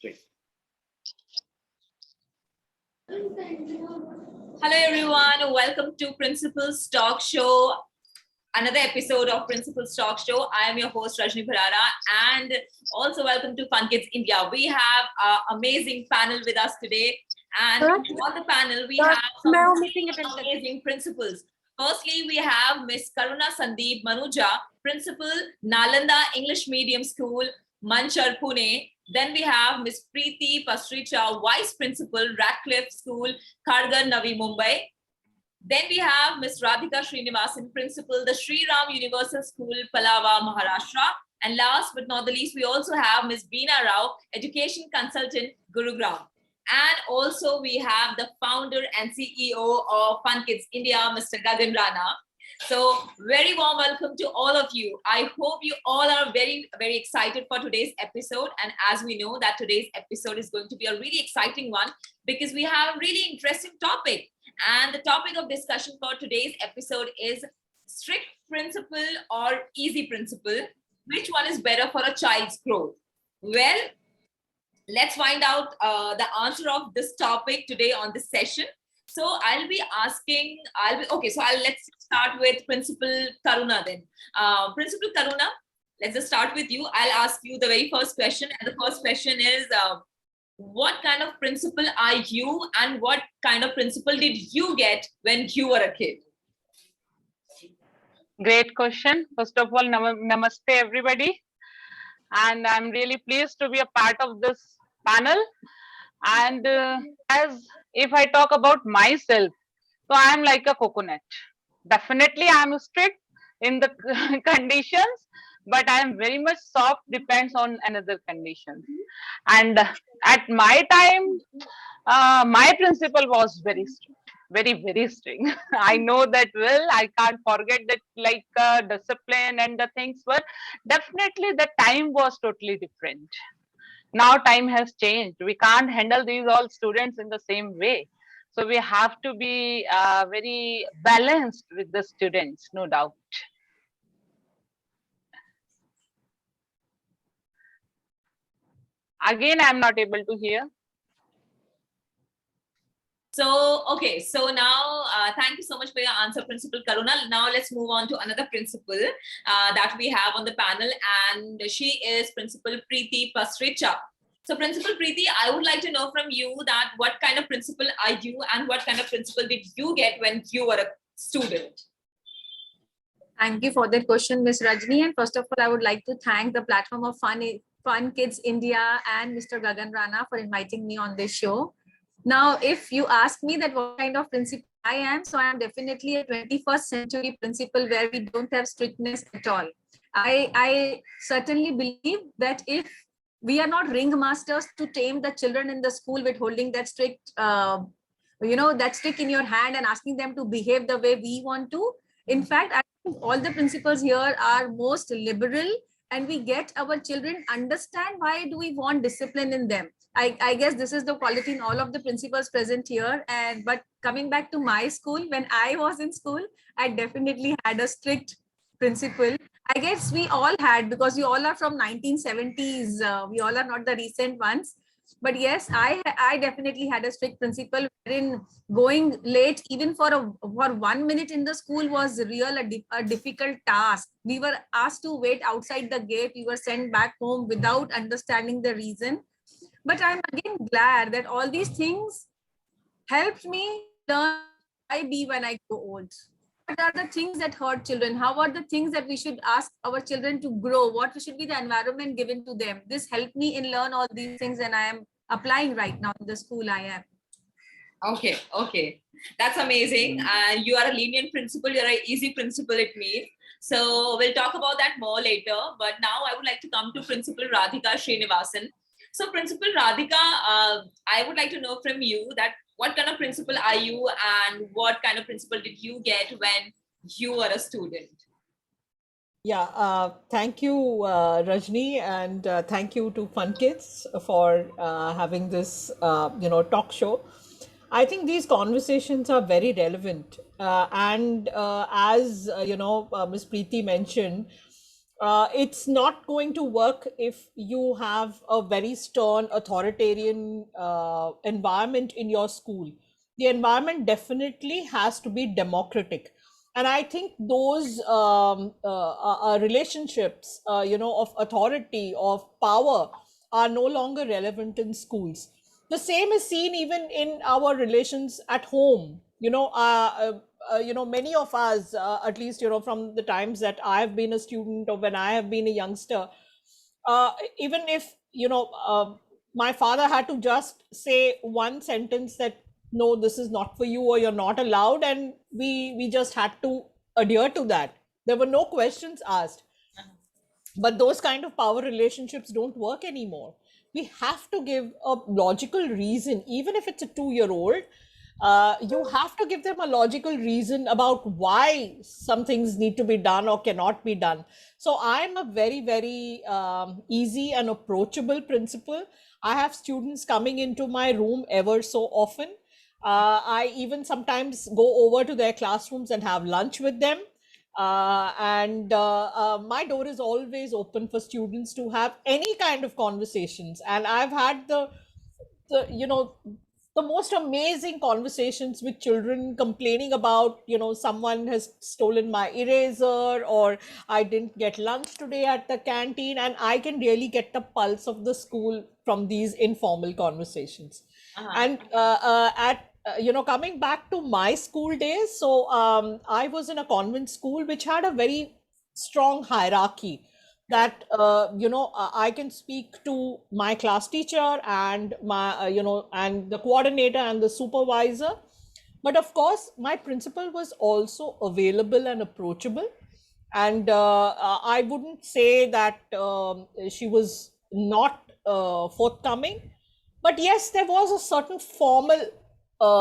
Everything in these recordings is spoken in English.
Great. Hello everyone, welcome to Principal's Talk Show, another episode of Principal's Talk Show. I am your host Rajni Bharara, and also welcome to FunKidsIndia. We have an amazing panel with us today, and on the panel we have some amazing principals. Firstly, we have Miss Karuna Sandeep Manuja, Principal, Nalanda English Medium School, Manchar, Pune. Then we have Miss Preeti Pastricha, Vice Principal, Radcliffe School, Kharghar, Navi Mumbai. Then we have Miss Radhika Srinivasan, Principal, the Sri Ram Universal School, Palava, Maharashtra. And last but not the least, we also have Miss Beena Rao, Education Consultant, Gurugram. And also we have the founder and CEO of FunKidsIndia, Mr. Gagan Rana. So very warm welcome to all of you. I hope you all are very, very excited for today's episode. And as we know that today's episode is going to be a really exciting one because we have a really interesting topic. And the topic of discussion for today's episode is strict principle or easy principle. Which one is better for a child's growth? Well, let's find out the answer of this topic today on this session. So let's start with Principal Karuna then. Principal Karuna, let's just start with you. I'll ask you the very first question. And the first question is, what kind of principal are you and what kind of principal did you get when you were a kid? Great question. First of all, namaste everybody. And I'm really pleased to be a part of this panel. And as if I talk about myself, so I'm like a coconut. Definitely I'm strict in the conditions, but I am very much soft, depends on another condition. And at my time, my principal was very strict, very strict. I know that well. I can't forget that, like discipline and the things were definitely the time was totally different. Now time has changed. We can't handle these all students in the same way. So we have to be very balanced with the students, no doubt. Again, I'm not able to hear. So, okay. So now, thank you so much for your answer, Principal Karuna. Now let's move on to another principal that we have on the panel. And she is Principal Preeti Pastricha. So Principal Preeti, I would like to know from you that what kind of principal are you and what kind of principal did you get when you were a student? Thank you for that question, Ms. Rajni. And first of all, I would like to thank the platform of FunKidsIndia and Mr. Gagan Rana for inviting me on this show. Now, if you ask me that what kind of principal I am, so I am definitely a 21st century principal where we don't have strictness at all. I certainly believe that if we are not ringmasters to tame the children in the school with holding that strict, that stick in your hand and asking them to behave the way we want to. In fact, I think all the principals here are most liberal, and we get our children understand why do we want discipline in them. I guess this is the quality in all of the principals present here. But coming back to my school, when I was in school, I definitely had a strict principal. I guess we all had, because we all are from 1970s. We all are not the recent ones. But yes, I definitely had a strict principal wherein going late even for 1 minute in the school was a difficult task. We were asked to wait outside the gate. We were sent back home without understanding the reason. But I'm again glad that all these things helped me learn who I be when I grow old. What are the things that hurt children? How are the things that we should ask our children to grow? What should be the environment given to them? This helped me in learn all these things, and I am applying right now in the school I am. Okay. That's amazing. And you are a lenient principal. You're an easy principal, it means. So we'll talk about that more later. But now I would like to come to Principal Radhika Srinivasan. So Principal Radhika, I would like to know from you that what kind of principal are you and what kind of principal did you get when you were a student? Yeah, thank you, Rajni, and thank you to FunKids for having this, talk show. I think these conversations are very relevant. And as Ms. Preeti mentioned, It's not going to work if you have a very stern authoritarian environment in your school. The environment definitely has to be democratic. And I think those relationships, of authority, of power, are no longer relevant in schools. The same is seen even in our relations at home. Many of us, at least, from the times that I've been a student or when I have been a youngster, even if, my father had to just say one sentence that, no, this is not for you, or you're not allowed. And we just had to adhere to that. There were no questions asked. But those kind of power relationships don't work anymore. We have to give a logical reason, even if it's a 2-year-old. You have to give them a logical reason about why some things need to be done or cannot be done. So I'm a very, very easy and approachable principal. I have students coming into my room ever so often. I even sometimes go over to their classrooms and have lunch with them. And my door is always open for students to have any kind of conversations. And I've had the you know the most amazing conversations with children complaining about, someone has stolen my eraser, or I didn't get lunch today at the canteen. And I can really get the pulse of the school from these informal conversations. And at coming back to my school days, so I was in a convent school which had a very strong hierarchy, that I can speak to my class teacher and my and the coordinator and the supervisor. But of course my principal was also available and approachable. And I wouldn't say that she was not forthcoming. But yes, there was a certain formal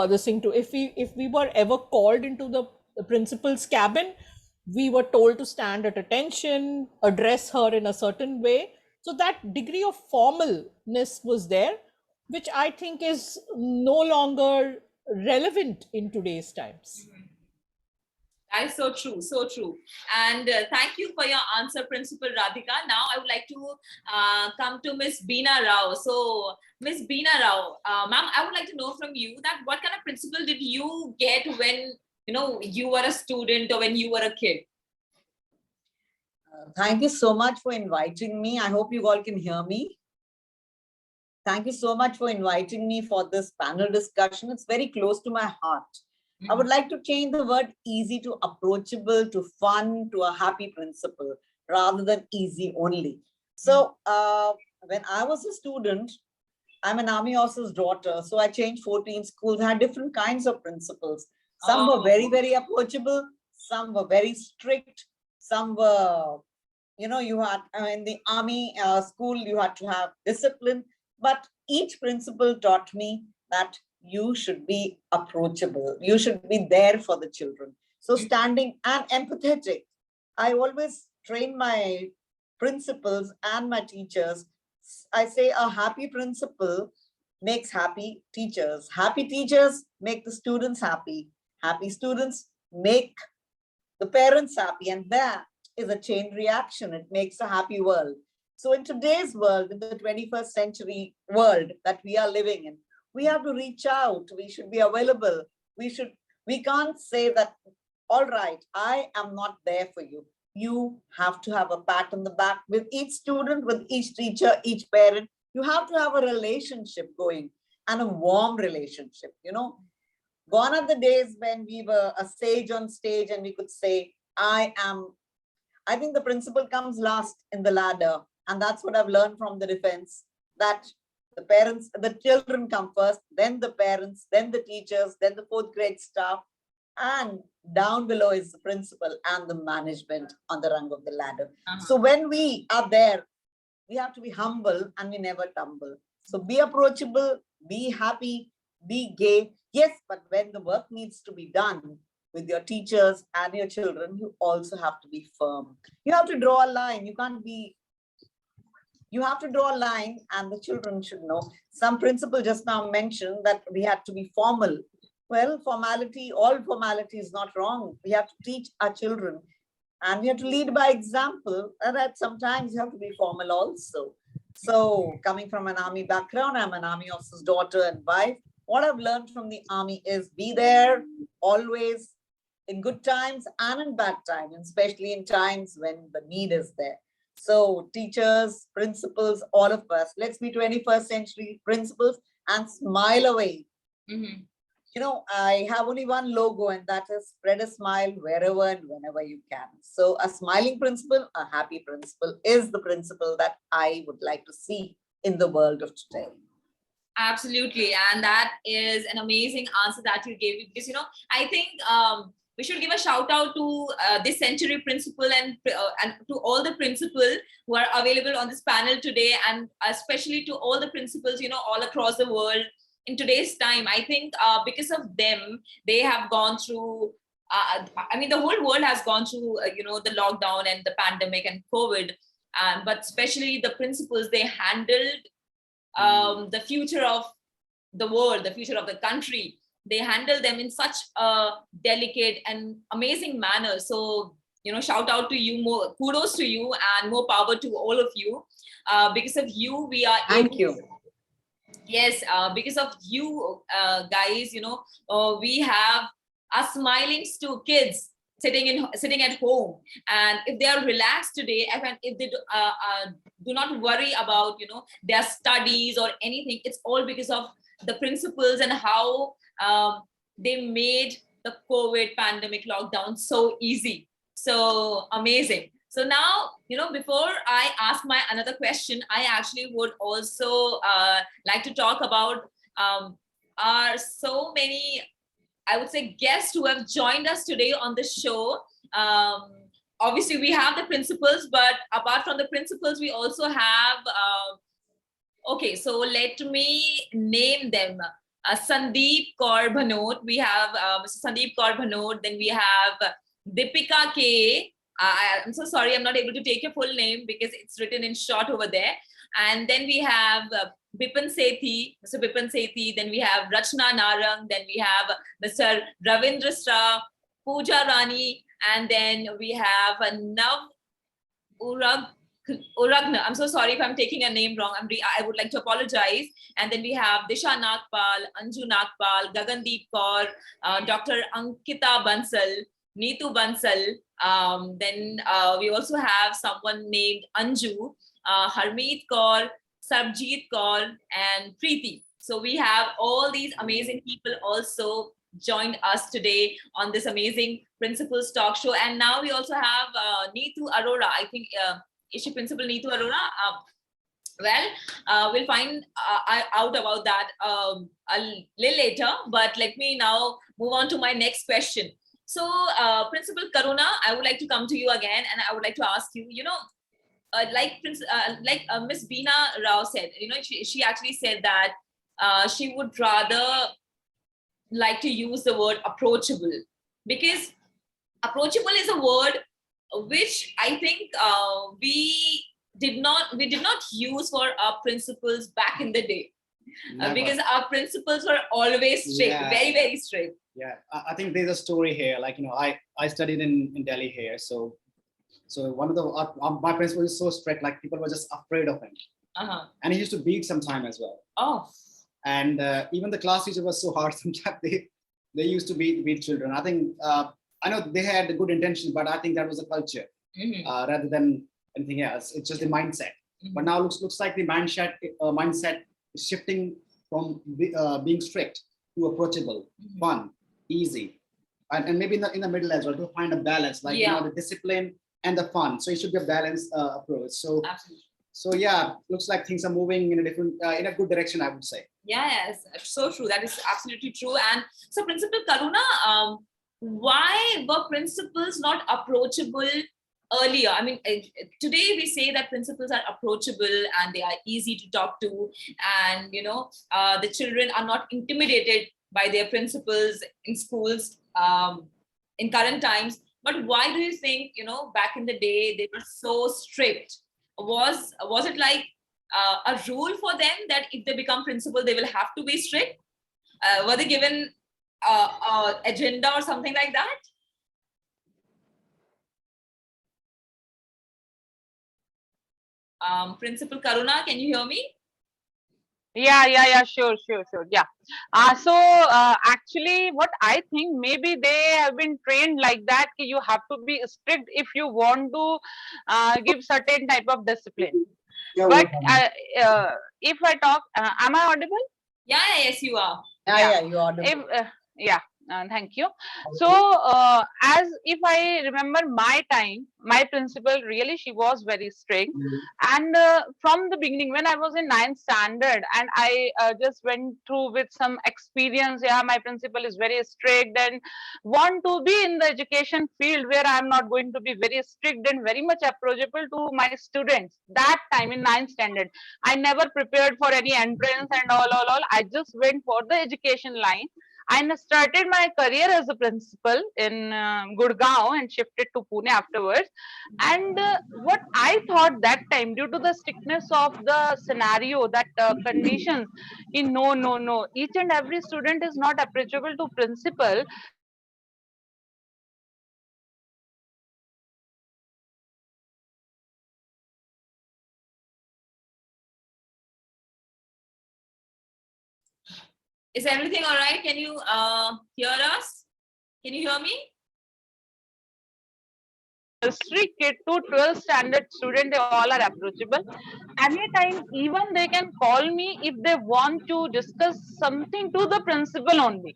this thing too. If we were ever called into the principal's cabin, we were told to stand at attention, address her in a certain way. So that degree of formalness was there, which I think is no longer relevant in today's times. That is so true, so true. And thank you for your answer, Principal Radhika. Now I would like to come to Miss Beena Rao. So, Miss Beena Rao, ma'am, I would like to know from you that what kind of principal did you get when you were a student or when you were a kid? Thank you so much for inviting me. I hope you all can hear me. Thank you so much for inviting me for this panel discussion. It's very close to my heart. I would like to change the word easy to approachable, to fun, to a happy principal, rather than easy only. So when I was a student, I'm an army officer's daughter, so I changed 14 schools. I had different kinds of principals. Some were very, very approachable. Some were very strict. Some were, you had in the army school, you had to have discipline. But each principal taught me that you should be approachable. You should be there for the children. So standing and empathetic. I always train my principals and my teachers. I say a happy principal makes happy teachers. Happy teachers make the students happy. Happy students make the parents happy. And that is a chain reaction. It makes a happy world. So in today's world, in the 21st century world that we are living in, we have to reach out. We should be available. We can't say that, all right, I am not there for you. You have to have a pat on the back with each student, with each teacher, each parent. You have to have a relationship going, and a warm relationship. Gone are the days when we were a sage on stage and we could say, I think the principal comes last in the ladder. And that's what I've learned from the defense, that the parents, the children come first, then the parents, then the teachers, then the 4th grade staff, and down below is the principal and the management on the rung of the ladder. So when we are there, we have to be humble and we never tumble. So be approachable, be happy, be gay. Yes, but when the work needs to be done with your teachers and your children, you also have to be firm. You have to draw a line. You have to draw a line, and the children should know. Some principal just now mentioned that we had to be formal. Well, all formality is not wrong. We have to teach our children. And we have to lead by example, and that sometimes you have to be formal also. So coming from an army background, I'm an army officer's daughter and wife. What I've learned from the army is be there always in good times and in bad times, especially in times when the need is there. So teachers, principals, all of us, let's be 21st century principals and smile away. Mhm. You know, I have only one logo, and that is spread a smile wherever and whenever you can. So a smiling principal, a happy principal is the principal that I would like to see in the world of today. Absolutely. And that is an amazing answer that you gave, because, you know, I think we should give a shout out to this century principal and to all the principals who are available on this panel today, and especially to all the principals, you know, all across the world in today's time. I think because of them, they have gone through, I mean, the whole world has gone through, you know, the lockdown and the pandemic and COVID. But especially the principals, they handled the future of the world, the future of the country. They handle them in such a delicate and amazing manner. So, you know, shout out to you, more kudos to you, and more power to all of you. Because of you, we are Thank you. Yes, because of you guys, you know, we have our smiling kids sitting at home, and if they are relaxed today, if they do not worry about, you know, their studies or anything, it's all because of the principles and how they made the COVID pandemic lockdown so easy, so amazing. So now, you know, before I ask my another question, I actually would also like to talk about our so many, I would say, guests who have joined us today on the show. Obviously, we have the principals, but apart from the principals, we also have, okay, so let me name them. Sandeep Kaur Bhanot, we have Mr. Sandeep Kaur Bhanot, then we have Deepika K. I'm so sorry, I'm not able to take your full name because it's written in short over there. And then we have Bipin Sethi, Mr. Bipin Sethi, then we have Rachna Narang, then we have Mr. Ravindra Shah, Pooja Rani, and then we have Nav Uragna. I'm so sorry if I'm taking a name wrong. I would like to apologize. And then we have Disha Nagpal, Anju Nagpal, Gagandeep Kaur, Dr. Ankita Bansal, Neetu Bansal. Then we also have someone named Anju, Harmeet Kaur, Sarbjeet Kaur, and Preeti. So we have all these amazing people also joined us today on this amazing Principals Talk Show. And now we also have Neetu Arora. I think, is she Principal Neetu Arora? We'll find out about that a little later. But let me now move on to my next question. So, Principal Karuna, I would like to come to you again, and I would like to ask you, you know, like Miss Beena Rao said, you know, she actually said that she would rather like to use the word approachable, because approachable is a word which I think we did not use for our principals back in the day, because our principals were always strict, very, very strict. Yeah, I think there's a story here. Like, you know, I studied in Delhi here, so one of the my principal is so strict, like people were just afraid of him, and he used to beat sometime as well. Oh. And even the class teacher was so hard. Sometimes they used to beat children. I think I know they had a good intention, but I think that was a culture rather than anything else. It's just the mindset. But now looks like the mindset is shifting from being strict to approachable, fun, easy, and maybe in the middle as well, to find a balance, like, you know, the discipline and the fun. So it should be a balanced approach. So absolutely. So yeah, looks like things are moving in a different, in a good direction, I would say. Yes, so true. That is absolutely true. And so, Principal Karuna, why were principals not approachable earlier? I mean, today we say that principals are approachable and they are easy to talk to, and, you know, the children are not intimidated by their principals in schools in current times. But why do you think, you know, back in the day they were so strict? Was it like a rule for them that if they become principal, they will have to be strict? Were they given agenda or something like that? Principal Karuna, can you hear me? Yeah, sure. Yeah. Actually, what I think, maybe they have been trained like that. You have to be strict if you want to give certain type of discipline. But if I talk, am I audible? Yeah, yes, you are. Yeah, you are. Yeah, thank you. So as if I remember my time, my principal, really, she was very strict. And from the beginning, when I was in 9th standard, and I just went through with some experience, yeah, my principal is very strict and want to be in the education field where I'm not going to be very strict and very much approachable to my students. That time in 9th standard, I never prepared for any entrance and all. I just went for the education line. I started my career as a principal in Gurgaon and shifted to Pune afterwards. And what I thought that time, due to the strictness of the scenario, that conditions, no, each and every student is not approachable to principal. Is everything all right? Can you hear us? Can you hear me? Nursery kid to 12th standard student, they all are approachable. Anytime, even they can call me if they want to discuss something to the principal only.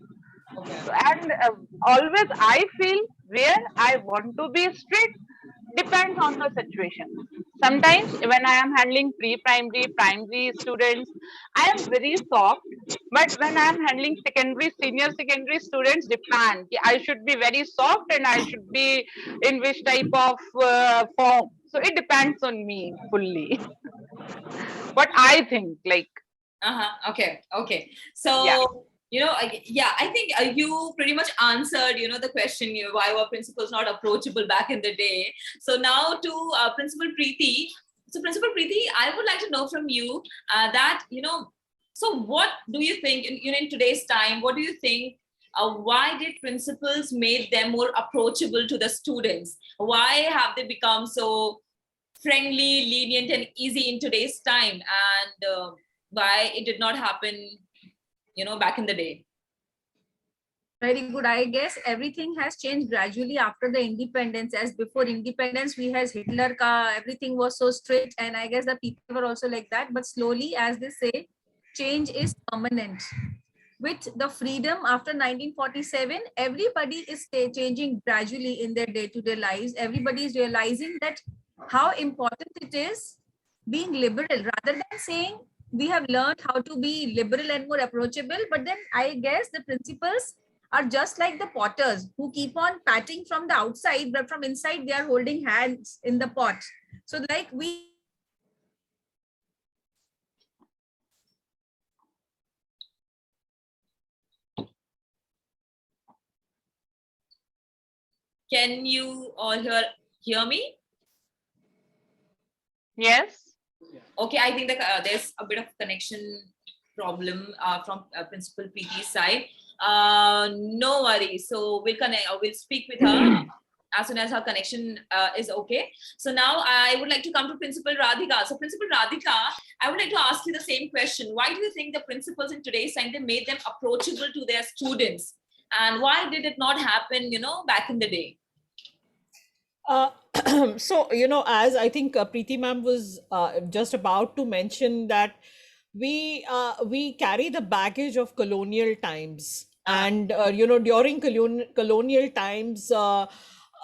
And always I feel where I want to be strict depends on the situation. Sometimes when I am handling primary students, I am very soft. But when I am handling senior secondary students, depend. I should be very soft and I should be in which type of form. So it depends on me fully. What I think, like. Okay. So, Yeah. I think you pretty much answered, the question, why were principals not approachable back in the day? So now to Principal Preeti. So Principal Preeti, I would like to know from you that, so what do you think, in today's time, what do you think, why did principals make them more approachable to the students? Why have they become so friendly, lenient, and easy in today's time? And why it did not happen, back in the day? Very good. I guess everything has changed gradually after the independence. As before independence, we has Hitler ka, everything was so strict, and I guess the people were also like that. But slowly, as they say, change is permanent. With the freedom after 1947, everybody is changing gradually in their day-to-day lives. Everybody is realizing that how important it is being liberal, rather than saying we have learned how to be liberal and more approachable. But then I guess the principles are just like the potters who keep on patting from the outside, but from inside they are holding hands in the pot. So like we Can you all hear me? Yes. Okay, I think that there's a bit of connection problem from Principal Preeti's side. No worries. So we'll connect. We'll speak with her as soon as her connection is okay. So now I would like to come to Principal Radhika. So Principal Radhika, I would like to ask you the same question. Why do you think the principals in today's time, they made them approachable to their students? And why did it not happen, back in the day? So, as I think Preeti ma'am was just about to mention, that we carry the baggage of colonial times. And, during colonial times,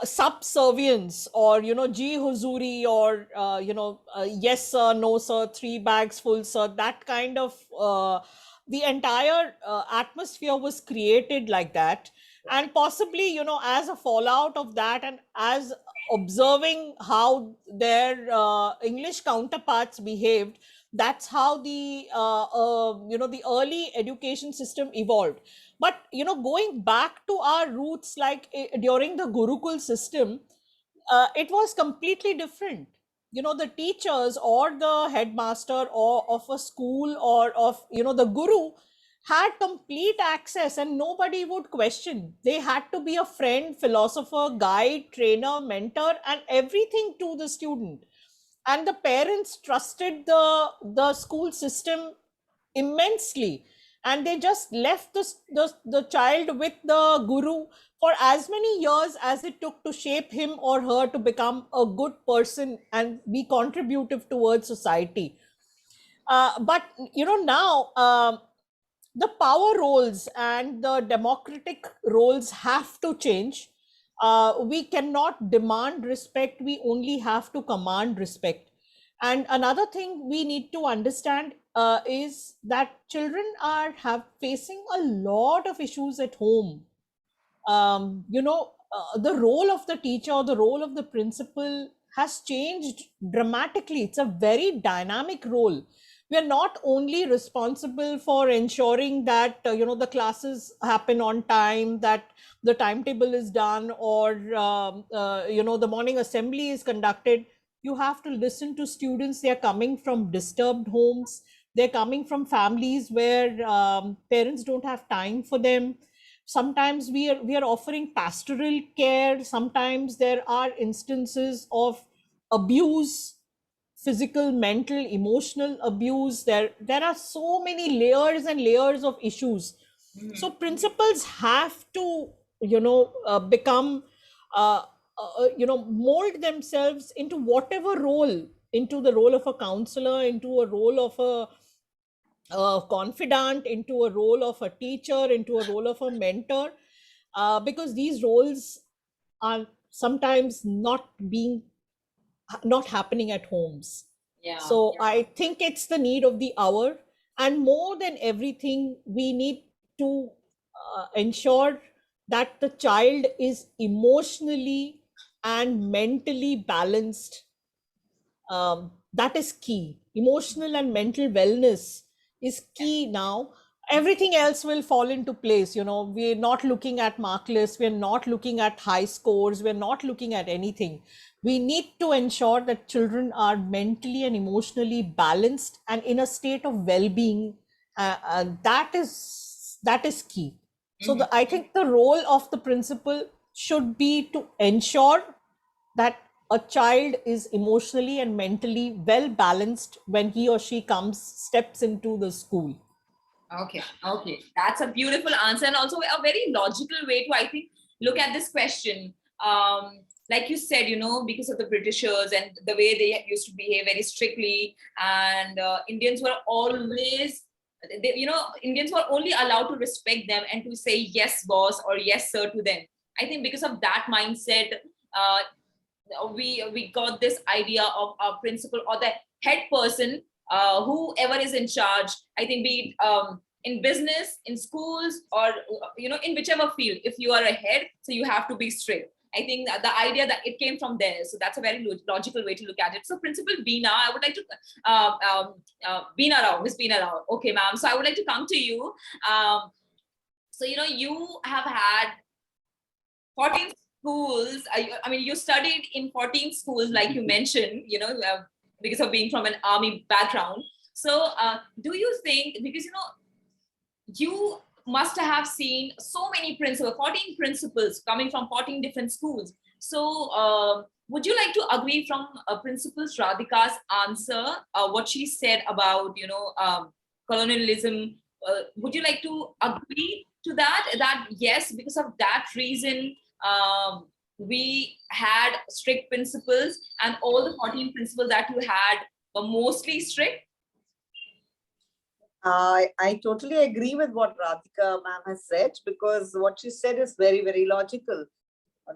subservience, or, ji huzuri, or, yes, sir, no, sir, 3 bags full, sir, that kind of the entire atmosphere was created like that. And possibly, as a fallout of that, and as observing how their English counterparts behaved, that's how the early education system evolved. But going back to our roots, like during the Gurukul system, it was completely different. The teachers or the headmaster or of a school, or of the guru, had complete access, and nobody would question. They had to be a friend, philosopher, guide, trainer, mentor, and everything to the student. and the parents trusted the school system immensely, and they just left the child with the guru for as many years as it took to shape him or her to become a good person and be contributive towards society. But now the power roles and the democratic roles have to change. We cannot demand respect, we only have to command respect. And another thing we need to understand is that children are facing a lot of issues at home. The role of the teacher, the role of the principal has changed dramatically. It's a very dynamic role. We are not only responsible for ensuring that the classes happen on time, that the timetable is done, or the morning assembly is conducted. You have to listen to students. They are coming from disturbed homes, they're coming from families where parents don't have time for them. Sometimes we are offering pastoral care. Sometimes there are instances of abuse, physical, mental, emotional abuse. There are so many layers and layers of issues. So principals have to become mold themselves into whatever role, into the role of a counselor, into a role of a confidant, into a role of a teacher, into a role of a mentor, because these roles are sometimes not happening at homes. Yeah. So I think it's the need of the hour, and more than everything, we need to ensure that the child is emotionally and mentally balanced. That is key. Emotional and mental wellness is key now. Everything else will fall into place. We're not looking at mark lists, we're not looking at high scores, we're not looking at anything. We need to ensure that children are mentally and emotionally balanced and in a state of well-being. That is key. So I think the role of the principal should be to ensure that a child is emotionally and mentally well balanced when he or she steps into the school. Okay, that's a beautiful answer, and also a very logical way to, I think, look at this question. Like you said, because of the Britishers and the way they used to behave very strictly, and Indians were always, Indians were only allowed to respect them and to say yes, boss, or yes, sir, to them. I think because of that mindset, we got this idea of a principal or the head person, whoever is in charge. I think be it in business, in schools, or in whichever field, if you are a head, so you have to be strict. I think that the idea that it came from there. So that's a very logical way to look at it. So Principal Beena, I would like to Beena Rao, Miss Beena Rao. Okay, ma'am. So I would like to come to you. So you have had 14 schools. I mean, you studied in 14 schools, like you mentioned, because of being from an army background. So do you think, because, you must have seen so many principals, 14 principals coming from 14 different schools. So would you like to agree from Principal Radhika's answer, what she said about, colonialism? Would you like to agree to that yes, because of that reason, we had strict principals, and all the 14 principals that you had were mostly strict? I totally agree with what Radhika ma'am has said, because what she said is very, very logical.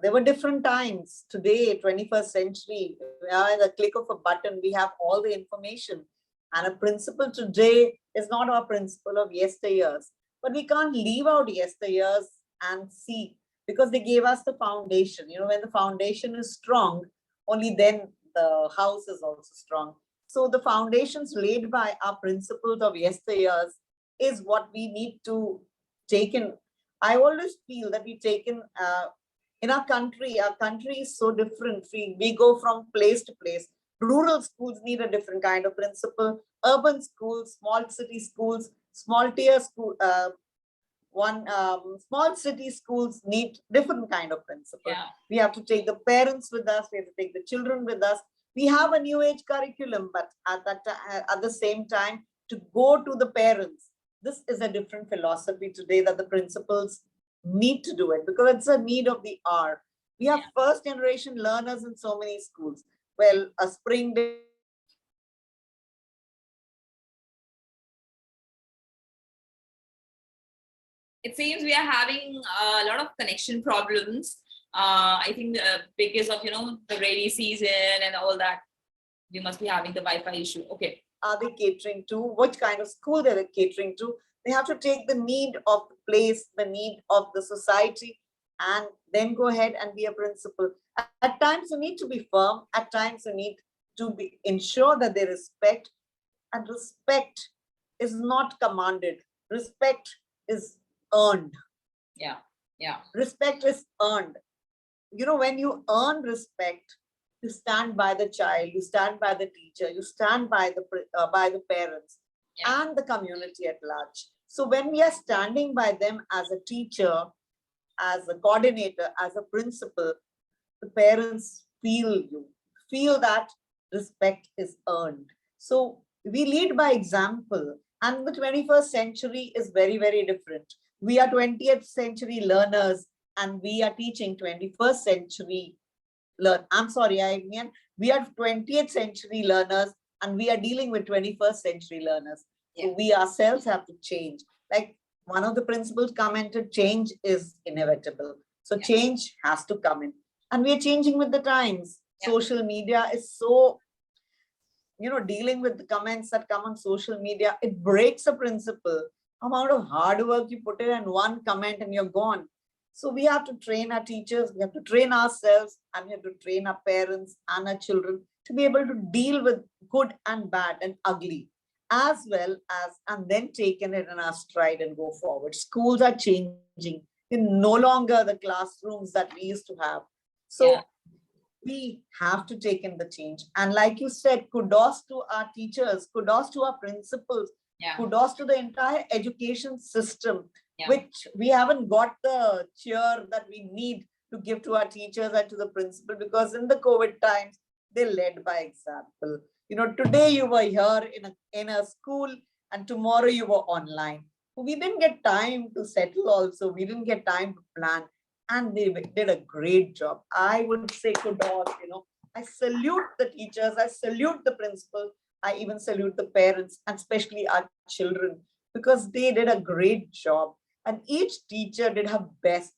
There were different times. Today, 21st century, at the click of a button, we have all the information. And a principal today is not our principal of yesteryears. But we can't leave out yesteryears and see, because they gave us the foundation. When the foundation is strong, only then the house is also strong. So the foundations laid by our principles of yesteryears is what we need to take in. I always feel that we take in our country is so different. We go from place to place. Rural schools need a different kind of principal. Urban schools, small city schools, small tier school, small city schools need different kind of principal. Yeah. We have to take the parents with us. We have to take the children with us. We have a new age curriculum, but at the same time, to go to the parents, this is a different philosophy today that the principals need to do it because it's a need of the hour. We have first generation learners in so many schools. Well, a spring day. It seems we are having a lot of connection problems. I think because of, the rainy season and all that, we must be having the Wi-Fi issue. Okay. Are they catering to? Which kind of school they're catering to? They have to take the need of the place, the need of the society, and then go ahead and be a principal. At times you need to be firm. At times you need to ensure that they respect, and respect is not commanded. Respect is earned. Yeah. Respect is earned. When you earn respect, you stand by the child, you stand by the teacher, you stand by the parents and the community at large. So when we are standing by them as a teacher, as a coordinator, as a principal, the parents feel that respect is earned. So we lead by example, and the 21st century is very, very different. We are 20th century learners and we are teaching 21st century we are 20th century learners and we are dealing with 21st century learners. So we ourselves have to change. Like one of the principals commented, change is inevitable. So change has to come in. And we are changing with the times. Social media is so, dealing with the comments that come on social media, it breaks a principle. Amount of hard work you put in and one comment and you're gone. So we have to train our teachers, we have to train ourselves, and we have to train our parents and our children to be able to deal with good and bad and ugly, as well as, and then taking it in our stride and go forward. Schools are changing. They're no longer the classrooms that we used to have. So we have to take in the change. And like you said, kudos to our teachers, kudos to our principals, kudos to the entire education system, which we haven't got the cheer that we need to give to our teachers and to the principal, because in the COVID times, they led by example. Today you were here in a school and tomorrow you were online. We didn't get time to settle also. We didn't get time to plan. And they did a great job. I would say kudos, I salute the teachers. I salute the principal. I even salute the parents and especially our children, because they did a great job. And each teacher did her best,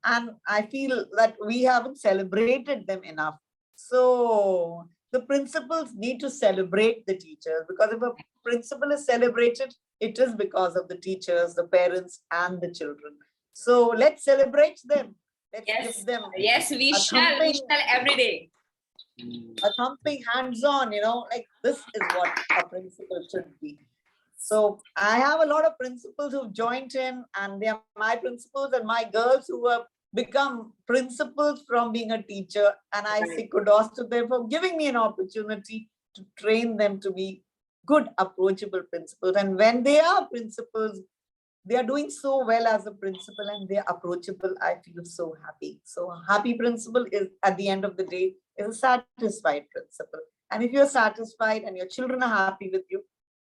and I feel that we haven't celebrated them enough. So the principals need to celebrate the teachers, because if a principal is celebrated, it is because of the teachers, the parents, and the children. So let's celebrate them. Let's give them we shall every day. A thumping hands-on, like this is what a principal should be. So I have a lot of principals who've joined in, and they are my principals and my girls who have become principals from being a teacher. And I say kudos to them for giving me an opportunity to train them to be good, approachable principals. And when they are principals, they are doing so well as a principal and they're approachable. I feel so happy. So a happy principal is, at the end of the day, is a satisfied principal. And if you're satisfied and your children are happy with you,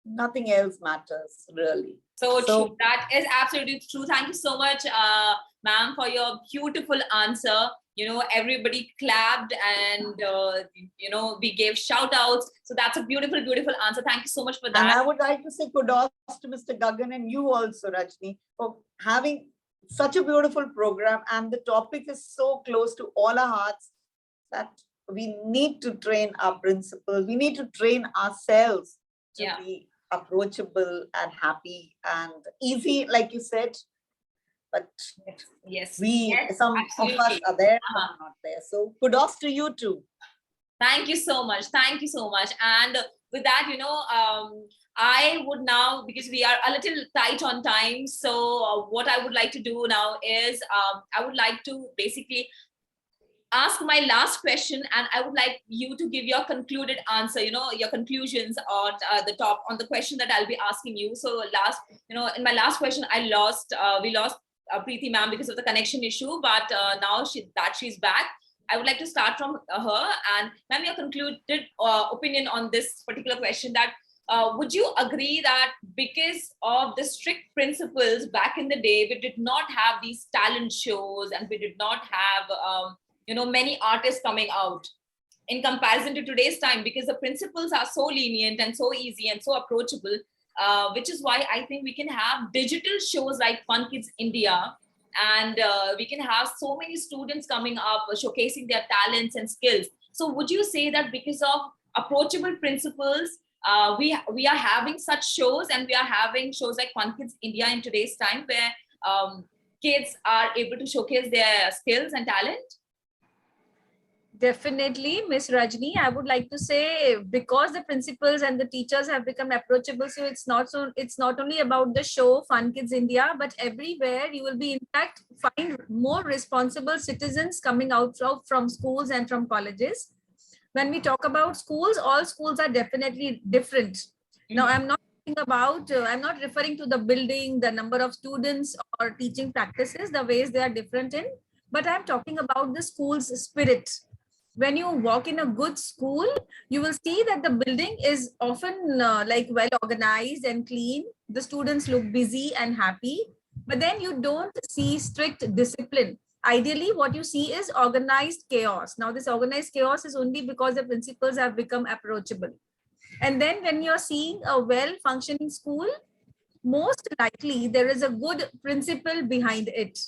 nothing else matters, really. So true. That is absolutely true. Thank you so much, ma'am, for your beautiful answer. Everybody clapped and, we gave shout outs. So that's a beautiful, beautiful answer. Thank you so much for that. And I would like to say kudos to Mr. Gagan and you also, Rajni, for having such a beautiful program. And the topic is so close to all our hearts that we need to train our principals. We need to train ourselves to be approachable and happy and easy, like you said. But some of us are there, some not there. So kudos to you too. Thank you so much. Thank you so much. And with that, I would now, because we are a little tight on time. So what I would like to do now is I would like to basically ask my last question, and I would like you to give your concluded answer, your conclusions on on the question that I'll be asking you. So in my last question, we lost Preeti ma'am because of the connection issue, but now she's back. I would like to start from her. And ma'am, your concluded opinion on this particular question, that would you agree that because of the strict principles back in the day, we did not have these talent shows and we did not have, many artists coming out in comparison to today's time, because the principles are so lenient and so easy and so approachable, which is why I think we can have digital shows like Fun Kids India, and we can have so many students coming up showcasing their talents and skills. So would you say that because of approachable principles, we are having such shows, and we are having shows like Fun Kids India in today's time, where kids are able to showcase their skills and talent? Definitely, Miss Rajni. I would like to say, because the principals and the teachers have become approachable, so it's not only about the show Fun Kids India, but everywhere you will be in fact find more responsible citizens coming out from schools and from colleges. When we talk about schools, all schools are definitely different. Now, I'm not referring to the building, the number of students, or teaching practices, the ways they are different in, but I'm talking about the school's spirit. When you walk in a good school, you will see that the building is often like well organized and clean. The students look busy and happy, but then you don't see strict discipline. Ideally, what you see is organized chaos. Now, this organized chaos is only because the principals have become approachable. And then when you're seeing a well-functioning school, most likely there is a good principal behind it.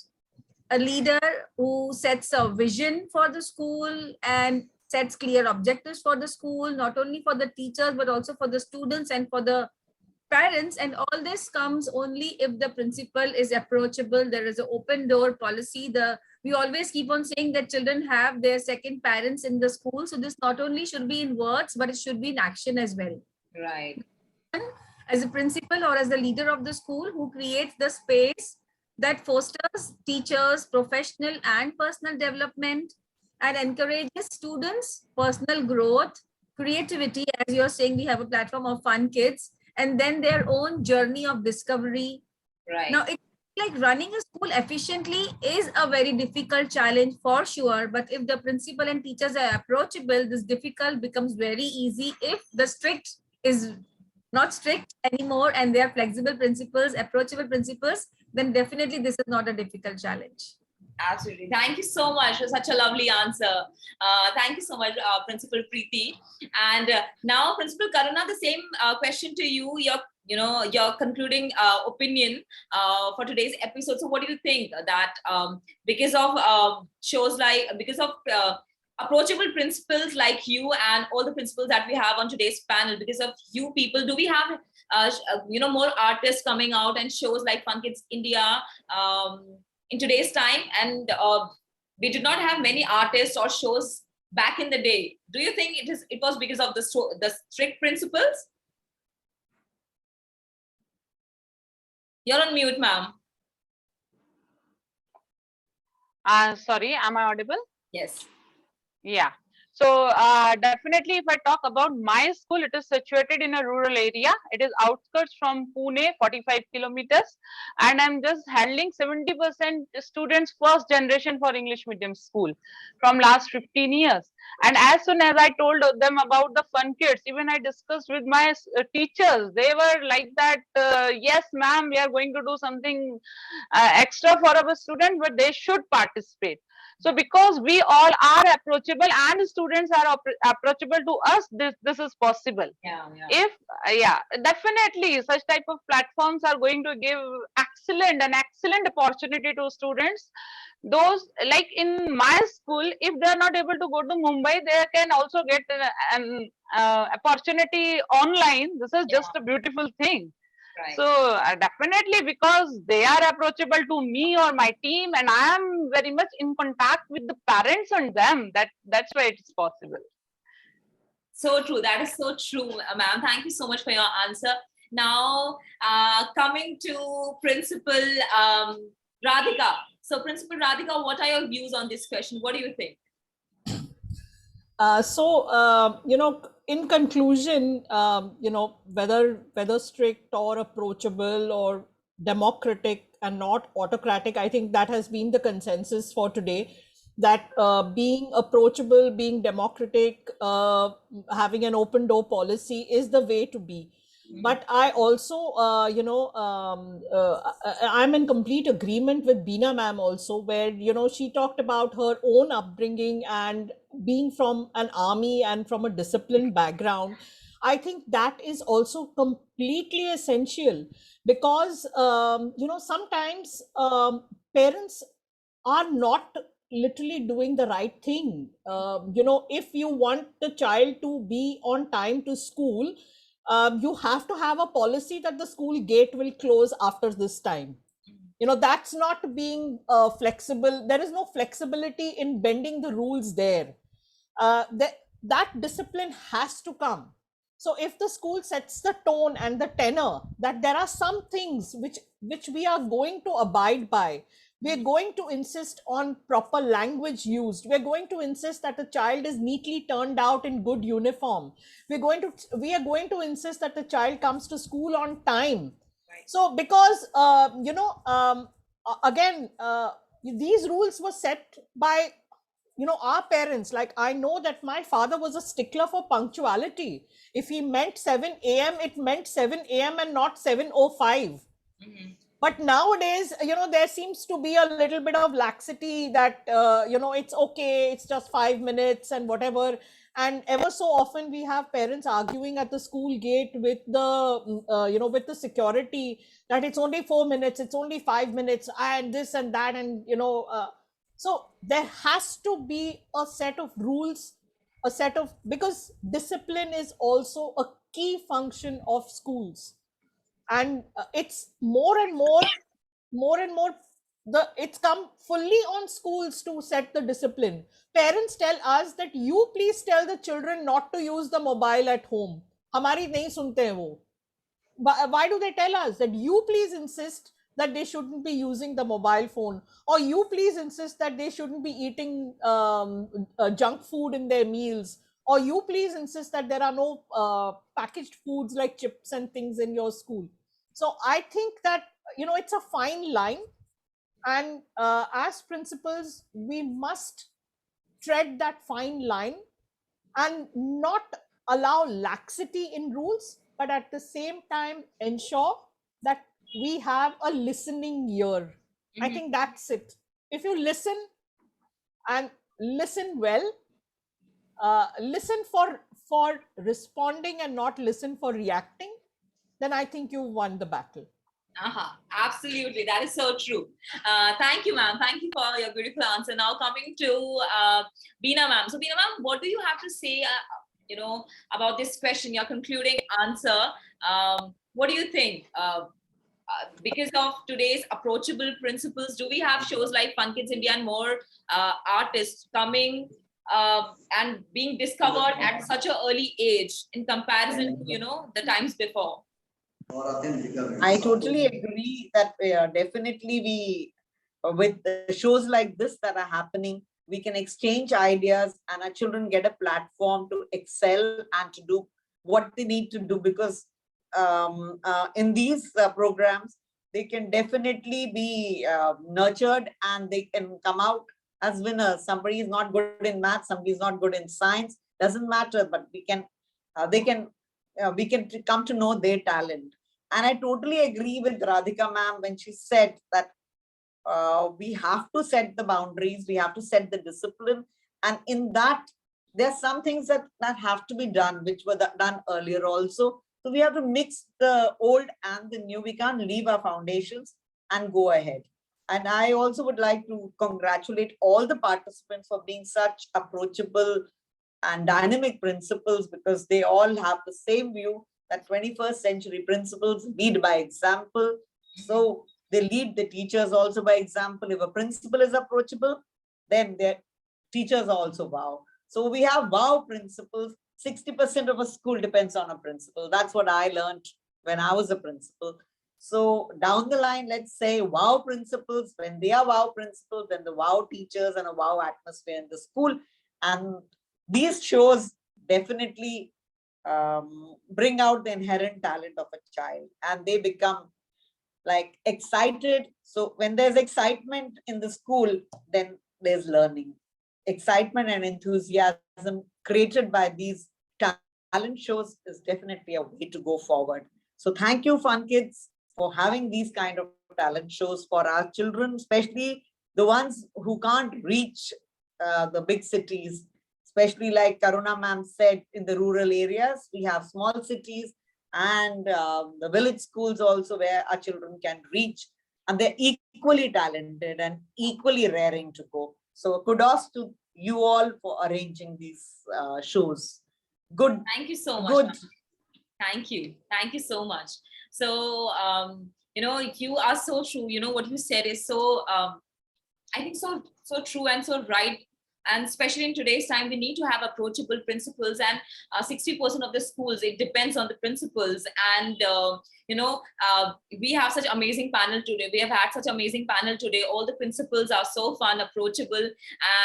A leader who sets a vision for the school and sets clear objectives for the school, not only for the teachers, but also for the students and for the parents. And all this comes only if the principal is approachable. There is an open door policy. We always keep on saying that children have their second parents in the school. So this not only should be in words, but it should be in action as well. Right. As a principal or as the leader of the school who creates the space that fosters teachers' professional and personal development and encourages students' personal growth, creativity. As you're saying, we have a platform of Fun Kids, and then their own journey of discovery. Right. Now, it's like running a school efficiently is a very difficult challenge for sure, but if the principal and teachers are approachable, this difficult becomes very easy if the strict is not strict anymore and they are flexible principals, approachable principals, then definitely this is not a difficult challenge. Absolutely. Thank you so much for such a lovely answer. Thank you so much, Principal Preeti. And now, Principal Karuna, the same question to you. Your concluding opinion for today's episode. So, what do you think that because of approachable principals like you and all the principals that we have on today's panel, because of you people, do we have more artists coming out and shows like Fun Kids India in today's time? And we did not have many artists or shows back in the day. Do you think it was because of the strict principles? You're on mute, ma'am. Sorry, am I audible? Yes. Yeah. So definitely, if I talk about my school, it is situated in a rural area. It is outskirts from Pune, 45 kilometers, and I'm just handling 70% students first generation for English medium school from last 15 years. And as soon as I told them about the Fun Kids, even I discussed with my teachers, they were like that, yes, ma'am, we are going to do something extra for our students, but they should participate. So because we all are approachable and students are approachable to us, this is possible. Yeah. Definitely such type of platforms are going to give excellent opportunity to students. Those like in my school, if they are not able to go to Mumbai, they can also get an opportunity online. This is just a beautiful thing. Right. So definitely, because they are approachable to me or my team, and I am very much in contact with the parents and them, that's why it's possible. So true. That is so true, ma'am. Thank you so much for your answer. Now, coming to Principal Radhika. So, Principal Radhika, what are your views on this question? What do you think? In conclusion, whether strict or approachable or democratic and not autocratic, I think that has been the consensus for today. that being approachable, being democratic, having an open door policy is the way to be. But I also, I'm in complete agreement with Beena ma'am also, where, she talked about her own upbringing and being from an army and from a disciplined background. I think that is also completely essential because, sometimes parents are not literally doing the right thing. If you want the child to be on time to school, you have to have a policy that the school gate will close after this time. That's not being flexible. There is no flexibility in bending the rules there. That discipline has to come. So if the school sets the tone and the tenor that there are some things which we are going to abide by, we're going to insist on proper language used, we're going to insist that the child is neatly turned out in good uniform, we are going to insist that the child comes to school on time. So because again, these rules were set by our parents. Like, I know that my father was a stickler for punctuality. If he meant 7 a.m., it meant 7 a.m. and not 7:05. But nowadays, there seems to be a little bit of laxity that, it's okay, it's just 5 minutes and whatever. And ever so often we have parents arguing at the school gate with with the security that it's only 4 minutes, it's only 5 minutes, and this and that. And, so there has to be a set of rules, because discipline is also a key function of schools. And it's more and more, it's come fully on schools to set the discipline. Parents tell us that you please tell the children not to use the mobile at home. Hamari nahi sunte hain wo. Why do they tell us that you please insist that they shouldn't be using the mobile phone, or you please insist that they shouldn't be eating junk food in their meals, or you please insist that there are no packaged foods like chips and things in your school. So I think that, it's a fine line. And as principals, we must tread that fine line and not allow laxity in rules, but at the same time ensure that we have a listening ear. I think that's it. If you listen and listen well, listen for responding and not listen for reacting, then I think you won the battle. Absolutely. That is so true. Thank you, ma'am. Thank you for your beautiful answer. Now coming to Beena ma'am. So Beena ma'am, what do you have to say, about this question, your concluding answer? What do you think? Because of today's approachable principles, do we have shows like FunKids India and more artists coming and being discovered at such an early age in comparison to, the times before? I totally agree that definitely with the shows like this that are happening, we can exchange ideas and our children get a platform to excel and to do what they need to do, because in these programs, they can definitely be nurtured and they can come out as winners. Somebody is not good in math, somebody is not good in science, doesn't matter, but we can come to know their talent. And I totally agree with Radhika ma'am when she said that we have to set the boundaries, we have to set the discipline. And in that, there are some things that have to be done, which were done earlier also. So we have to mix the old and the new. We can't leave our foundations and go ahead. And I also would like to congratulate all the participants for being such approachable and dynamic principals, because they all have the same view that 21st century principals lead by example. So they lead the teachers also by example. If a principal is approachable, then their teachers are also wow. So we have wow principals. 60% of a school depends on a principal. That's what I learned when I was a principal. So down the line, let's say wow principals. When they are wow principals, then the wow teachers and a wow atmosphere in the school. And these shows definitely bring out the inherent talent of a child, and they become like excited. So when there's excitement in the school, then there's learning. excitement and enthusiasm created by these talent shows is definitely a way to go forward. So thank you, Fun Kids, for having these kind of talent shows for our children, especially the ones who can't reach the big cities, especially like Karuna ma'am said, in the rural areas. We have small cities and the village schools also where our children can reach, and they're equally talented and equally raring to go. So kudos to you all for arranging these shows. Good. Thank you so much. Good. Thank you. Thank you so much. So, you are so true. What you said is so, I think so true and so right. And especially in today's time, we need to have approachable principals, and 60% of the schools, it depends on the principals. And, we have such amazing panel today. We have had such amazing panel today. All the principals are so fun, approachable.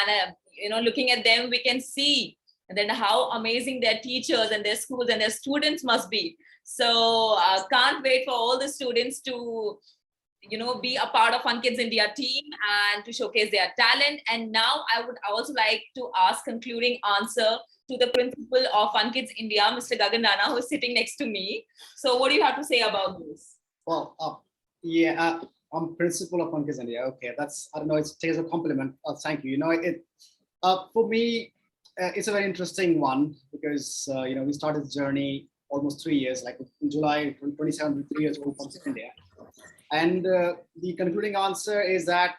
And, looking at them, we can see then how amazing their teachers and their schools and their students must be. So can't wait for all the students to be a part of FunKidsIndia team and to showcase their talent. And now I would also like to ask concluding answer to the principal of FunKidsIndia, Mr. Gagan Rana, who is sitting next to me. So what do you have to say about this? Well, I'm principal of FunKidsIndia. Okay, that's, I don't know, it takes a compliment. Thank you. For me, it's a very interesting one because, we started the journey almost 3 years, like in July 27, 3 years old from India. And the concluding answer is that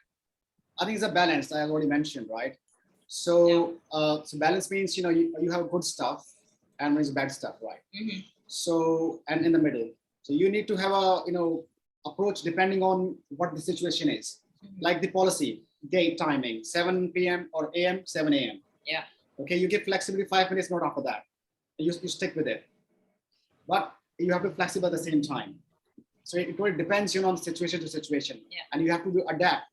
I think it's a balance, I already mentioned, right? So, so balance means, you have good stuff and there's bad stuff, right? Mm-hmm. So, and in the middle. So you need to have a, approach depending on what the situation is. Mm-hmm. Like the policy, gate timing, 7 p.m. or a.m., 7 a.m. Yeah. Okay, you give flexibility 5 minutes, not after that. You stick with it. But you have to be flexible at the same time. So it really depends, on situation to situation. Yeah. And you have to adapt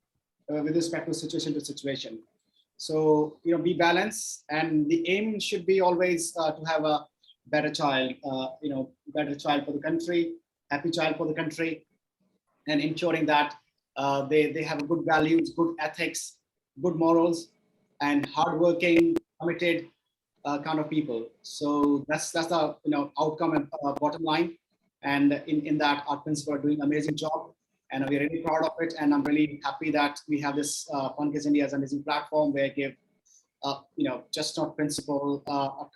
with respect to situation to situation. So, be balanced, and the aim should be always to have a better child, better child for the country, happy child for the country, and ensuring that they have good values, good ethics, good morals, and hardworking, committed kind of people. So that's the outcome and bottom line. And in that, our principal are doing an amazing job, and we're really proud of it. And I'm really happy that we have this FunKidsIndia as an amazing platform where I give, just not principal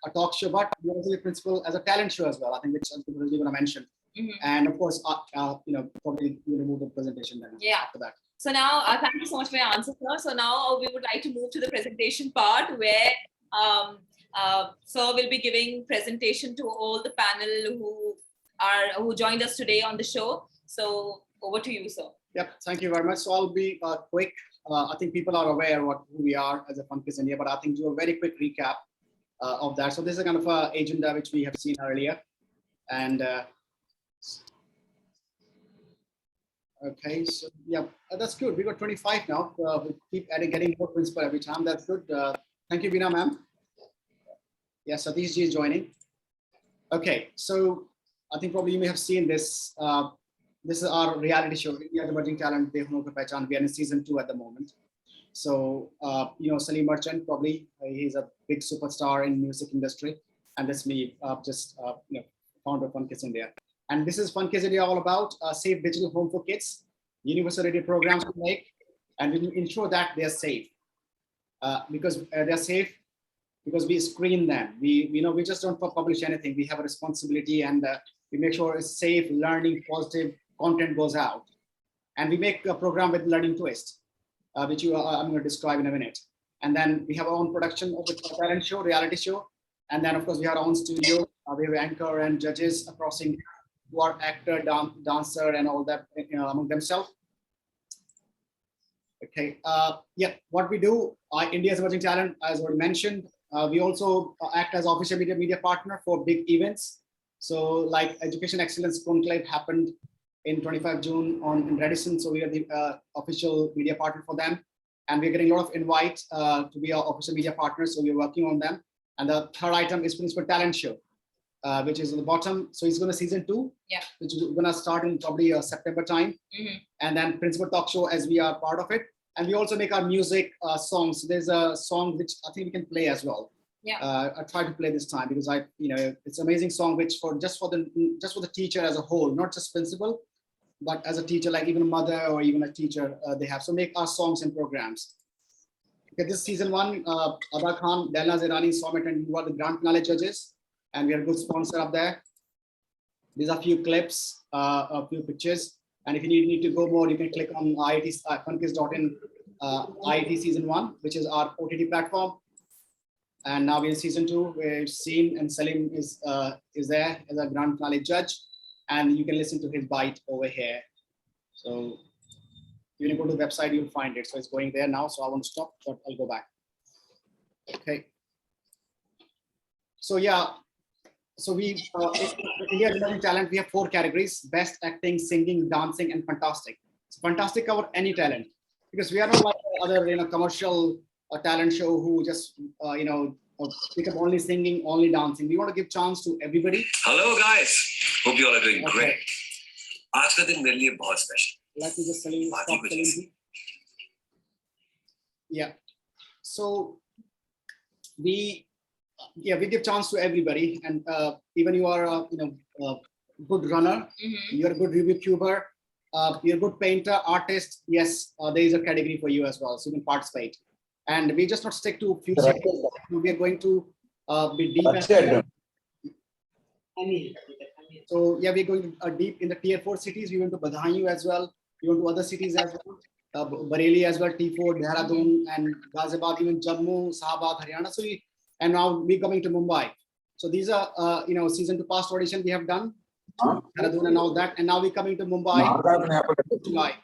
a talk show, but also the principal as a talent show as well. I think which I'm really going to mention. Mm-hmm. And of course, probably you remove the presentation then. Yeah. After that. So now, thank you so much for your answer, sir. So now we would like to move to the presentation part where sir will be giving presentation to all the panel who joined us today on the show. So over to you, sir. Yep, thank you very much. So I'll be quick. I think people are aware who we are as a FunKidsIndia, but I think do a very quick recap of that. So this is kind of an agenda which we have seen earlier. And okay, so yeah, that's good. We got 25 now. We keep getting more principal every time. That's good. Thank you, Veena ma'am. Yes, Satish ji is joining. Okay, so I think probably you may have seen this. This is our reality show, India the Emerging Talent, Hunar Ko Pehchan. We are in season 2 at the moment. So, Salim Merchant, probably he's a big superstar in music industry. And that's me, founder of FunKidsIndia. And this is FunKidsIndia all about a safe digital home for kids, universal radio programs to make, and we ensure that they're safe. Because they're safe, because we screen them. We just don't publish anything. We have a responsibility, and we make sure it's safe, learning, positive content goes out. And we make a program with learning twist, which I'm going to describe in a minute. And then we have our own production of the talent show, reality show. And then of course we have our own studio. We have anchor and judges across India who are actor, dancer, and all that among themselves. Okay, what we do, India's Emerging Talent, as already mentioned, we also act as official media partner for big events. So like Education Excellence Conclave happened in 25 June in Radisson. So we are the official media partner for them. And we're getting a lot of invites to be our official media partners. So we're working on them. And the third item is Principal Talent Show, which is on the bottom. So it's going to season 2, which is going to start in probably September time. Mm-hmm. And then Principal Talk Show as we are part of it. And we also make our music songs. There's a song which I think we can play as well. Yeah. I try to play this time because it's an amazing song which for the teacher as a whole, not just principal, but as a teacher, like even a mother or even a teacher, they have. So make our songs and programs. Okay, this season 1, Ada Khan, Delna Zirani, Summit, and you are the grand finale judges, and we are a good sponsor up there. These are a few clips, a few pictures, and if you need to go more, you can click on IIT FunKids.in IIT season 1, which is our OTT platform. And now we're in season 2, where Seen and Salim is there as a grand finale judge, and you can listen to his bite over here. So when you go to the website, you'll find it. So it's going there now. So I want to stop, but I'll go back. Okay. So yeah. So we India Emerging Talent, we have 4 categories: best acting, singing, dancing, and fantastic. So fantastic cover any talent, because we are not like other commercial talent show who just pick up only singing, only dancing. We want to give chance to everybody. Hello guys, hope you all are doing great. आज का दिन मेरे लिए बहुत special. Let me just stop telling you. Yeah. So we give chance to everybody, and even you are a good runner, you're a good review tuber, you're a good painter, artist. Yes, there is a category for you as well, so you can participate. And we just not stick to a few cities. We are going to be deep. So yeah, we're going deep in the tier 4 cities. We went to Badhayu as well. We went to other cities as well, Bareilly as well, T4, Dehradun, and Ghaziabad, even Jammu, Sahabad, Haryana. So and now we're coming to Mumbai. So these are season 2 past audition we have done, Dehradun and all that. And now we're coming to Mumbai. July.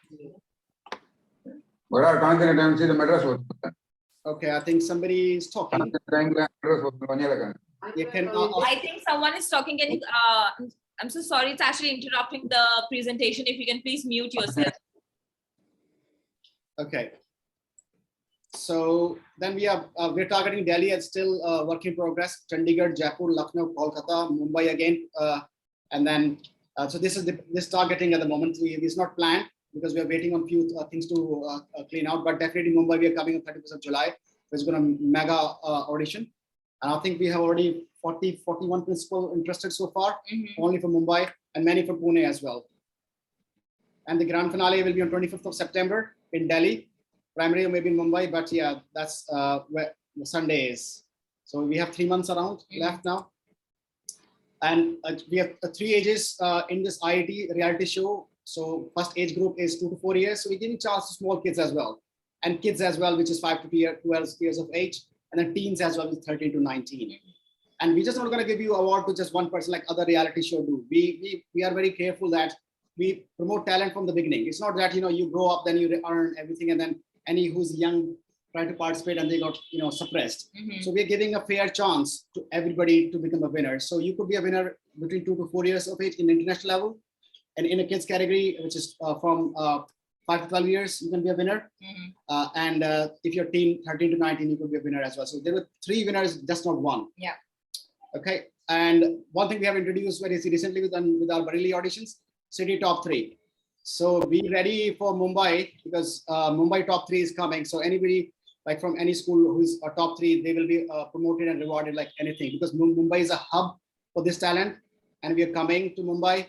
Okay, I think somebody is talking. You can, I think someone is talking. Can you, I'm so sorry, it's actually interrupting the presentation. If you can please mute yourself. Okay. So then we're targeting Delhi. It's still work in progress. Chandigarh, Jaipur, Lucknow, Kolkata, Mumbai again, and then so this targeting at the moment. It's not planned because we are waiting on few things to clean out. But definitely Mumbai, we are coming on 31st of July. There's going to mega audition, and I think we have already 41 principal interested so far, only for Mumbai and many for Pune as well. And the grand finale will be on 25th of September in Delhi. Primary maybe in Mumbai, but yeah, that's where the Sunday is. So we have 3 months around left now. And we have 3 ages in this IIT reality show. So first age group is 2 to 4 years. So we're giving chance to small kids as well. And kids as well, which is 5 to 12 years of age. And then teens as well, with 13 to 19. And we're just not going to give you award to just one person like other reality show do. We are very careful that we promote talent from the beginning. It's not that, you grow up, then you earn everything, and then any who's young try to participate and they got, suppressed. So we're giving a fair chance to everybody to become a winner. So you could be a winner between 2 to 4 years of age in the international level. And in a kids category, which is from 5 to 12 years, you can be a winner. And if you're 13 to 19, you could be a winner as well. So there were 3 winners, just not 1. Yeah. Okay. And one thing we have introduced very recently with our Bareilly auditions, city top 3. So be ready for Mumbai, because Mumbai top 3 is coming. So anybody like from any school who's a top 3, they will be promoted and rewarded like anything, because Mumbai is a hub for this talent, and we are coming to Mumbai,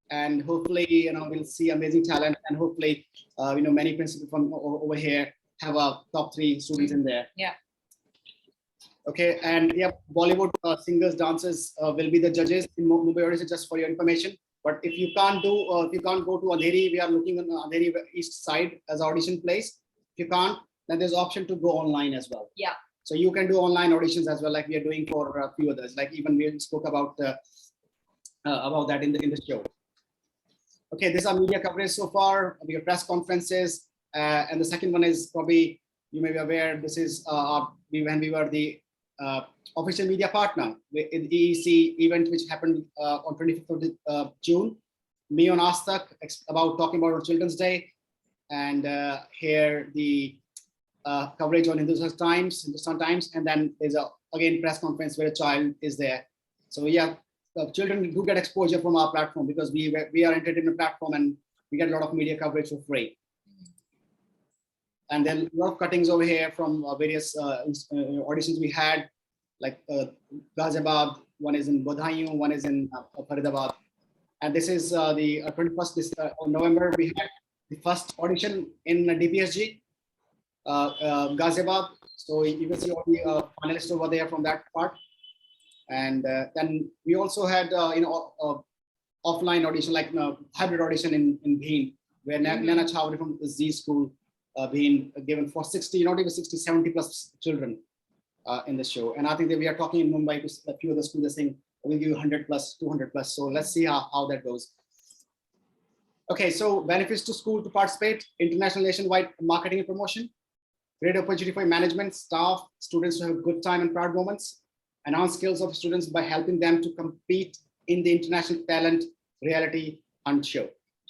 and hopefully we'll see amazing talent, and hopefully many principals from over here have a top 3 students in there. Yeah. Okay, and yeah, Bollywood singers, dancers will be the judges in Mumbai audition, just for your information. But if you can't go to Andheri, we are looking on Andheri east side as audition place. If you can't, then there's option to go online as well. Yeah. So you can do online auditions as well, like we are doing for a few others. Like even we spoke about that in the show. Okay, this is our media coverage so far. We have press conferences, and the second one is probably you may be aware. This is when we were the official media partner in the EEC event, which happened on 25th of June. Me on Aastak about talking about Children's Day, and here the coverage on Hindustan Times, and then there's again press conference where a child is there. So yeah, children do get exposure from our platform, because we are entertainment platform, and we get a lot of media coverage for free. And then a lot of cuttings over here from various auditions we had, like Ghaziabad, one is in Bodhayu, one is in Faridabad. And this is the 21st of November, we had the first audition in DPSG, Ghaziabad. So you can see all the finalists over there from that part. And then we also had, offline audition, like hybrid audition in Bheen, where Nana Chowdhury from the Z school being given for 60, not even 60, 70 plus children in the show. And I think that we are talking in Mumbai to a few other schools, they're saying we'll give you 100 plus, 200 plus. So let's see how that goes. Okay, so benefits to school to participate: international nationwide marketing and promotion, great opportunity for management, staff, students to have good time and proud moments, enhance skills of students by helping them to compete in the international talent reality hunt show.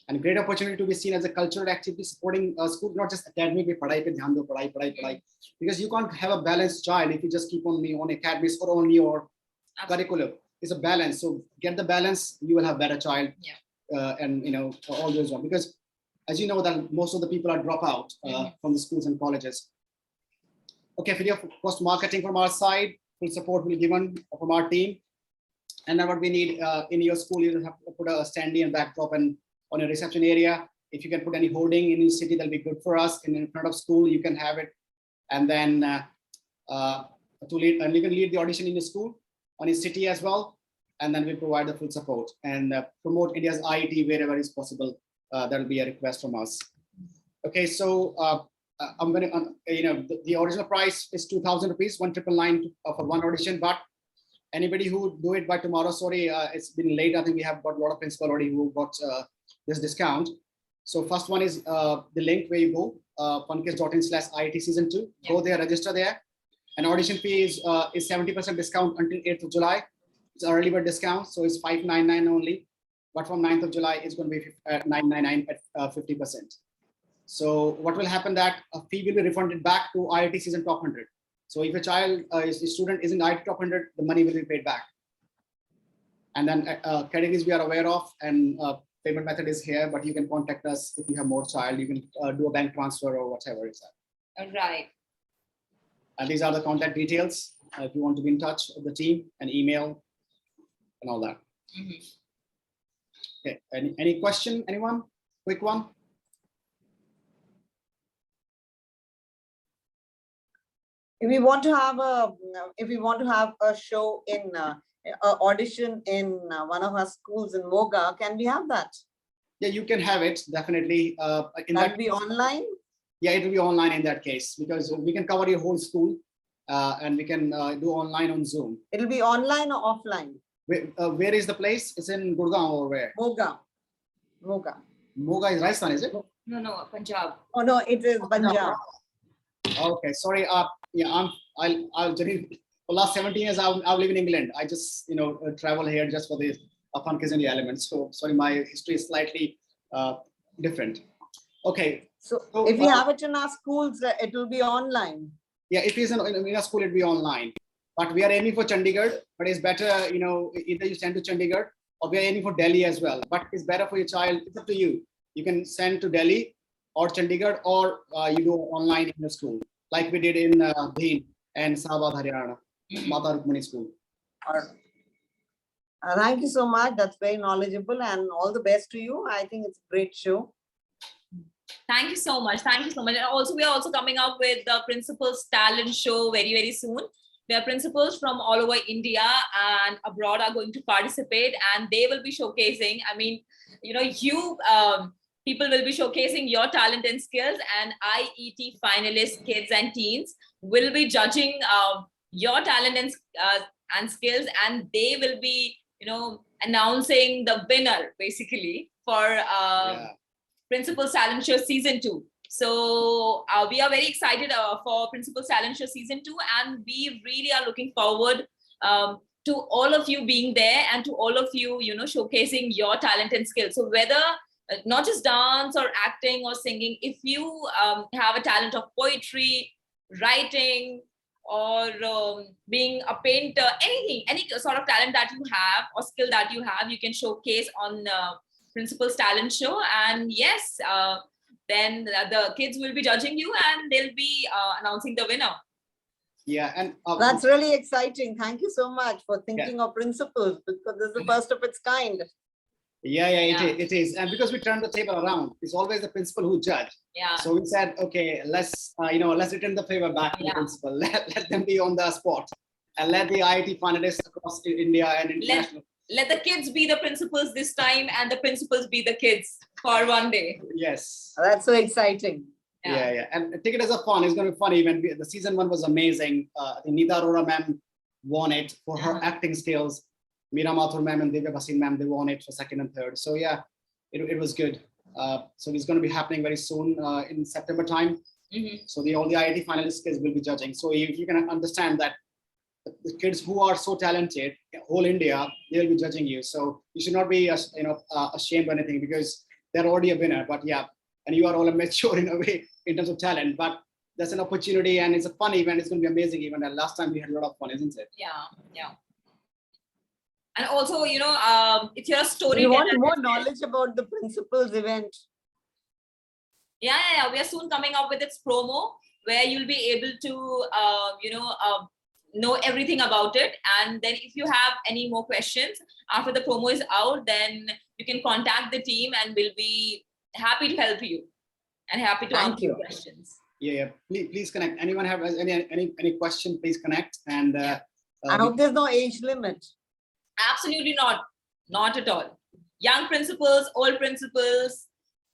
And great opportunity to be seen as a cultural activity supporting school, not just academic, padhai, because you can't have a balanced child if you just keep on academies or only your curriculum. It's a balance. So get the balance, you will have better child. And all those ones, because as you know that most of the people are drop out from the schools and colleges. Okay, free of cost marketing from our side, full support will be given from our team. And then what we need in your school, you have to put a standee and backdrop and on a reception area. If you can put any hoarding in your city, that'll be good for us. In front of school, you can have it. And then you can lead the audition in your school, on your city as well. And then we provide the full support and promote India's IET wherever is possible. That will be a request from us. Okay, so I'm going to, the original price is 2,000 rupees, 1,999 for one audition. But anybody who do it by tomorrow, sorry, it's been late. I think we have got a lot of principal already who got this discount. So first one is the link where you go, funkids.in/IET season 2. Go there, register there. And audition fee is 70% discount until 8th of July. It's early bird discount, so it's 599 only. But from 9th of July, it's going to be 999 at 50%. So what will happen that a fee will be refunded back to IIT season top 100. So if a child, a student is in IIT top 100, the money will be paid back. And then categories we are aware of, and payment method is here, but you can contact us if you have more child. You can do a bank transfer or whatever is that. All right. And these are the contact details if you want to be in touch with the team, and email and all that. Okay, any question, anyone? Quick one. If we want to have a show in audition in one of our schools in Moga, can we have that? Yeah, you can have it, definitely. That'll be online? Yeah, it will be online in that case, because we can cover your whole school and we can do online on Zoom. It'll be online or offline? Where is the place? It's in Gurgaon or where? Moga. Moga is Rajasthan, is it? No, Punjab. Oh no, it is Punjab. Okay, sorry. Yeah, I'll for last 17 years I've lived in England. I just travel here just for the FunKidsIndia elements. So sorry, my history is slightly different. Okay. So if we have it in our schools, it will be online. Yeah, if it's in a school, it'll be online. But we are aiming for Chandigarh, but it's better, either you send to Chandigarh or we are aiming for Delhi as well. But it's better for your child. It's up to you. You can send to Delhi or Chandigarh, or you do online in your school, like we did in Bheen and Sahabad, Haryana, Mata Rukmani school. All right. Thank you so much. That's very knowledgeable, and all the best to you. I think it's a great show. Thank you so much. Thank you so much. And also, we are also coming up with the Principals Talent Show very, very soon. There are principals from all over India and abroad are going to participate, and they will be showcasing. I mean, people will be showcasing your talent and skills, and IET finalists, kids and teens, will be judging your talent and skills, and they will be, announcing the winner basically for Principals Talent Show Season 2. So we are very excited for Principals Talent Show Season 2, and we really are looking forward to all of you being there and to all of you, showcasing your talent and skills. So whether not just dance or acting or singing, if you have a talent of poetry, writing, or being a painter, anything, any sort of talent that you have or skill that you have, you can showcase on Principals Talent Show. And yes, then the kids will be judging you and they'll be announcing the winner. Yeah, and That's really exciting. Thank you so much for thinking of principals, because this is the first of its kind. yeah, Yeah. it is. And because we turned the table around, it's always the principal who judge. Yeah. So we said, okay, let's return the favor back to the principal. Let them be on the spot, and let the IIT finalists across India and international. Let the kids be the principals this time, and the principals be the kids for one day. Yes. That's so exciting. Yeah. And Ticket is a fun. It's going to be funny when the season 1 was amazing. I think Nita Arora ma'am won it for her acting skills. Meera Mathur ma'am and Divya Bhasin ma'am, they won it for 2nd and 3rd. So yeah, it was good. So it's going to be happening very soon in September time. So all the IIT finalists kids will be judging. So if you can understand that the kids who are so talented, whole India, they will be judging you. So you should not be ashamed or anything, because they're already a winner. But yeah, and you are all mature in a way in terms of talent. But that's an opportunity, and it's a fun event. It's going to be amazing event. And last time we had a lot of fun, isn't it? Yeah. And also, if you're a We storyteller, want more knowledge about the principals event. Yeah. We are soon coming up with its promo where you'll be able to, know everything about it. And then if you have any more questions after the promo is out, then you can contact the team and we'll be happy to help you and happy to answer your questions. Yeah. Please connect. Anyone have any question? Please connect. And I hope there's no age limit. Absolutely not at all. Young principals, old principals.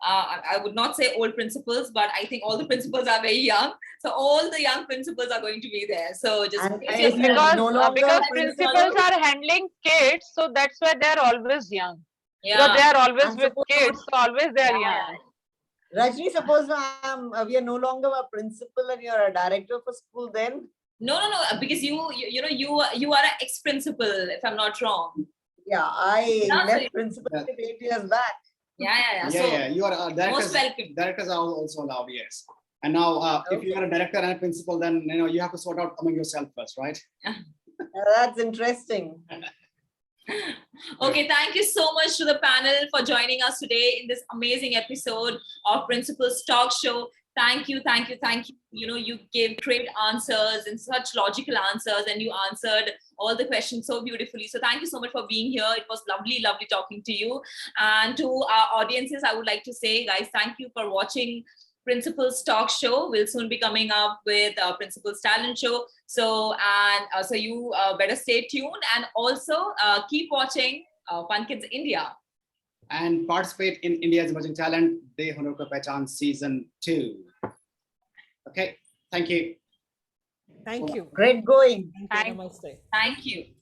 I would not say old principals, but I think all the principals are very young. So all the young principals are going to be there. So just if you're no longer because principal, principals are handling kids, so that's why they're always young. Because they are always And with suppose- kids, so always they're young. Rajni, suppose we are no longer a principal and you're a director for school, then? No, because you are an ex-principal, if I'm not wrong. Yeah, I Yeah, so- left principalship 8 years back. Yeah. So Yeah. You are most welcome. Directors are also allowed. Yes. And now, if you are a director and a principal, then you have to sort out among yourself first, right? That's interesting. Okay, thank you so much to the panel for joining us today in this amazing episode of Principals Talk Show. Thank you. You gave great answers and such logical answers, and you answered all the questions so beautifully. So thank you so much for being here. It was lovely talking to you. And to our audiences, I would like to say, guys, thank you for watching Principals Talk Show. We'll soon be coming up with Principals Talent Show. So you better stay tuned, and also keep watching Fun Kids India. And participate in India's Emerging Talent Day Hunar Ko Pehchan Season 2. Okay, thank you. Thank you. Great going. Thank you. Namaste. Thank you.